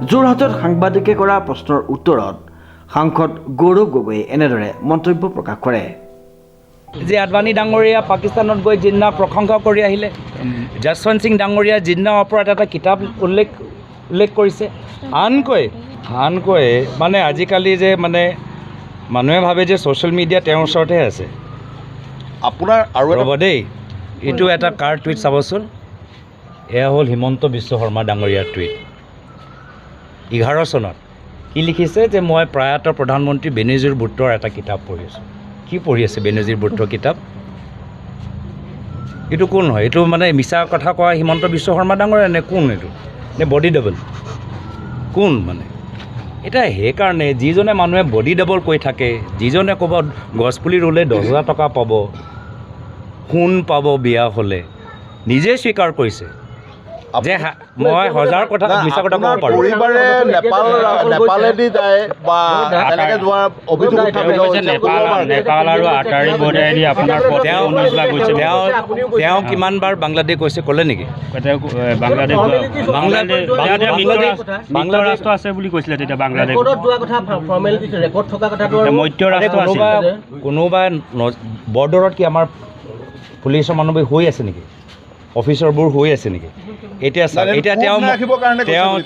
যোৰহাটত সাংবাদিকে কৰা প্ৰশ্নৰ উত্তৰত সাংসদ গৌৰৱ গগৈয়ে এনেদৰে মন্তব্য প্ৰকাশ কৰে যে আদৱানী ডাঙৰীয়া পাকিস্তানত গৈ জিন্নাক প্ৰশংসা কৰি আহিলে। যশৱন্ত সিং ডাঙৰীয়া জিন্নাৰ ওপৰত এটা কিতাপ উল্লেখ কৰিছে। আনকৈ মানে আজিকালি যে মানে মানুহে ভাবে যে ছ'চিয়েল মিডিয়া তেওঁৰ ওচৰতহে আছে। আপোনাৰ আৰু ৰ'ব দেই, এইটো এটা কাৰ টুইট চাবচোন। এয়া হ'ল হিমন্ত বিশ্ব শৰ্মা ডাঙৰীয়াৰ টুইট 11 চনত। কি লিখিছে যে মই প্ৰয়াত প্ৰধানমন্ত্ৰী বেনজীৰ ভুট্টোৰ এটা কিতাপ পঢ়ি আছোঁ। কি পঢ়ি আছে বেনজীৰ ভুট্টোৰ কিতাপ? এইটো কোন হয়? এইটো মানে মিছা কথা কোৱা হিমন্ত বিশ্ব শৰ্মা ডাঙৰীয়া নে কোন? এইটো নে বডি ডাবল কোন? মানে এতিয়া সেইকাৰণে যিজনে মানুহে বডি ডাবল কৈ থাকে, যিজনে ক'ব গছপুলি ৰুলে 10,000 টকা পাব, সোণ পাব বিয়া হ'লে, নিজে স্বীকাৰ কৰিছে যে মই 1000 কথা মিছা কথা ক'ব পাৰোঁ। পৰিবাৰে নেপালেদি যায় বা তেনেকৈ যোৱাৰ অভিযোগ নেপাল আৰু আটাৰী বৰ্ডাৰেদি আপোনাৰ তেওঁ কিমানবাৰ বাংলাদেশ গৈছে ক'লে নেকি? বাংলাদেশ ৰাষ্ট্ৰ আছে বুলি কৈছিলে তেতিয়া বাংলাদেশ মধ্য ৰাষ্ট্ৰ আছিল। কোনোবা বৰ্ডাৰত কি আমাৰ পুলিচৰ মানুহবোৰ হৈ আছে নেকি? অফিচাৰবোৰ হৈ আছে নেকি? এতিয়া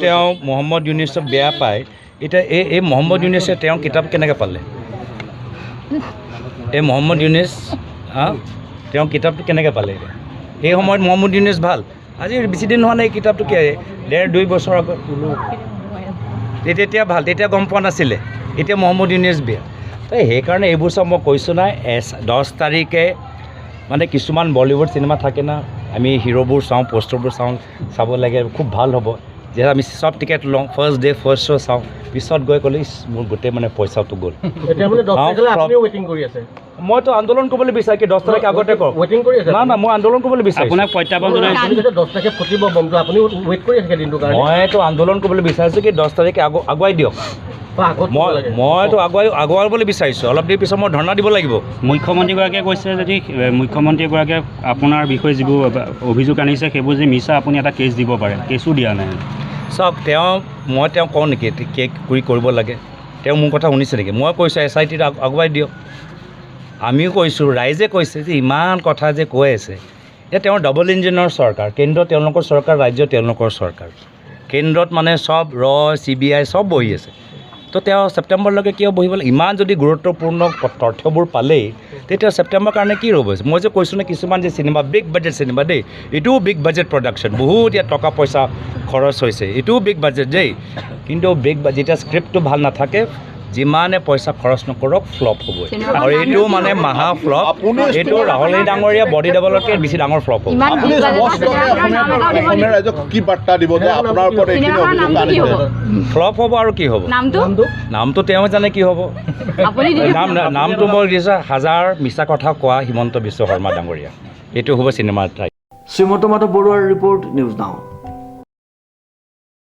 তেওঁ মহম্মদ ইউনিছক বেয়া পায়। এতিয়া এই মহম্মদ ইউনিছে তেওঁ কিতাপ কেনেকৈ পালে? এই মহম্মদ ইউনিছ তেওঁ কিতাপটো কেনেকৈ পালে? এই সময়ত মহম্মদ ইউনিছ ভাল। আজি বেছি দিন হোৱা নাই, এই কিতাপটো কি 1.5-2 বছৰ আগত তেতিয়া ভাল, তেতিয়া গম পোৱা নাছিলে। এতিয়া মহম্মদ ইউনিছ বেয়া। তো সেইকাৰণে এইবোৰ চব মই কৈছোঁ নাই। 10 তাৰিখে মানে কিছুমান বলিউড চিনেমা থাকে না, আমি হিৰোবোৰ চাওঁ, পোষ্টাৰবোৰ চাব লাগে, খুব ভাল হ'ব যে আমি চব টিকেট লওঁ, ফাৰ্ষ্ট ডে ফাৰ্ষ্ট শ্ব' চাওঁ, পিছত গৈ ক'লে মোৰ গোটেই মানে পইচাটো গ'ল। মইতো আন্দোলন কৰিবলৈ বিচাৰোঁ কি 10 তাৰিখে আগতে কওক। না মই আন্দোলন কৰিবলৈ বিচাৰোঁ। আপোনাক প্ৰত্যাহ্বান জনাইছোঁ। মইতো আন্দোলন কৰিবলৈ বিচাৰিছোঁ কি 10 তাৰিখে আগুৱাই দিয়ক। মইতো আগুৱাবলৈ বিচাৰিছোঁ। অলপ দেৰি পিছত মই ধৰ্ণা দিব লাগিব। মুখ্যমন্ত্ৰীগৰাকীয়ে কৈছে যদি মুখ্যমন্ত্ৰীগৰাকীয়ে আপোনাৰ বিষয়ে যিবোৰ অভিযোগ আনিছে সেইবোৰ যে মিছা, আপুনি এটা কেছ দিব পাৰে। কেছো দিয়া নাই। চাওক, মই কওঁ নেকি কৰিব লাগে? তেওঁ মোৰ কথা শুনিছে নেকি? মই কৈছোঁ SIT আগুৱাই দিয়ক। আমিও কৈছোঁ, ৰাইজে কৈছে যে ইমান কথা যে কৈ আছে। এতিয়া তেওঁৰ ডাবল ইঞ্জিনৰ চৰকাৰ, কেন্দ্ৰ তেওঁলোকৰ চৰকাৰ, ৰাজ্য তেওঁলোকৰ চৰকাৰ। কেন্দ্ৰত মানে চব CBI চব বহি আছে। তো তেওঁ ছেপ্টেম্বৰলৈকে কিয় বহিব লাগে? ইমান যদি গুৰুত্বপূৰ্ণ তথ্যবোৰ পালেই তেতিয়া ছেপ্টেম্বৰ কাৰণে কি ৰ'ব? মই যে কৈছোঁ নে কিছুমান যে চিনেমা বিগ বাজেট চিনেমা দেই, এইটোও বিগ বাজেট প্ৰডাকশ্যন, বহুত ইয়াত টকা পইচা খৰচ হৈছে, এইটোও বিগ বাজেট দেই। কিন্তু যেতিয়া স্ক্ৰিপ্টটো ভাল নাথাকে, যিমানে পইচা খৰচ নকৰক ফ্লপ হ'বই। আৰু এইটো মানে মহা ফ্লপ। এইটো ৰাহুল ডাঙৰীয়া বডি ডাবলতকৈ বেছি ডাঙৰ ফ্লপ হ'ব। কি বাৰ্তা দিব যে আপোনাৰ ওপৰত এইখিনি অভিযোগ আনিছে? ফ্লপ হ'ব আৰু কি হ'ব? নামটো তেওঁ জানে কি হ'ব। নামটো মই দিছোঁ 1000 মিছা কথা কোৱা হিমন্ত বিশ্ব শৰ্মা ডাঙৰীয়া। এইটো হ'ব চিনেমাৰ ঠাই। শ্ৰীমন্ত মাধৱ বৰুৱাৰ ৰিপৰ্ট, নিউজ নাও।